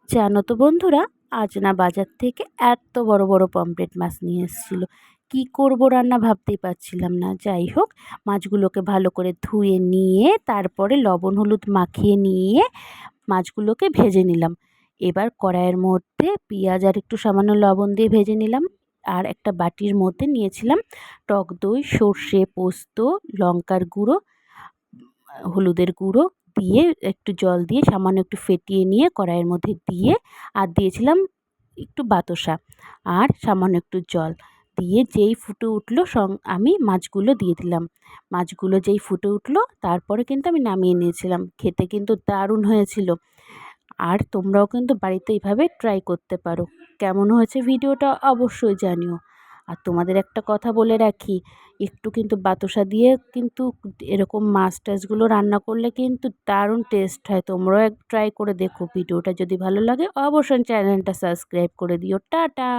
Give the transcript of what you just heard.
জানো তো বন্ধুরা, আজ না বাজার থেকে এত বড় বড় পমফ্রেট মাছ নিয়ে এসেছিল। কি করব রান্না ভাবতেই পারছিলাম না। যাই হোক, মাছগুলোকে ভালো করে ধুয়ে নিয়ে তারপরে লবণ হলুদ মাখিয়ে নিয়ে মাছগুলোকে ভেজে নিলাম। এবার কড়াইয়ের মধ্যে পেঁয়াজ আর একটু সামান্য লবণ দিয়ে ভেজে নিলাম। আর একটা বাটির মধ্যে নিয়েছিলাম টক দই, সর্ষে, পোস্ত, লঙ্কার গুঁড়ো, হলুদের গুঁড়ো দিয়ে একটু জল দিয়ে সামান্য একটু ফেটিয়ে নিয়ে কড়াইয়ের মধ্যে দিয়ে আর দিয়েছিলাম একটু বাতাসা আর সামান্য একটু জল দিয়ে যেই ফুটে উঠলো আমি মাছগুলো দিয়ে দিলাম। মাছগুলো যেই ফুটে উঠলো তারপরে কিন্তু আমি নামিয়ে নিয়েছিলাম। খেতে কিন্তু দারুণ হয়েছিল। আর তোমরাও কিন্তু বাড়িতে এইভাবে ট্রাই করতে পারো। কেমন হয়েছে ভিডিওটা অবশ্যই জানিও। আর তোমাদের একটা কথা বলে রাখি, একটু কিন্তু বাতাসা দিয়ে কিন্তু এরকম মাছ টাছগুলো রান্না করলে কিন্তু দারুণ টেস্ট হয়। তোমরাও ট্রাই করে দেখো। ভিডিওটা যদি ভালো লাগে অবশ্যই চ্যানেলটা সাবস্ক্রাইব করে দিও। টাটা।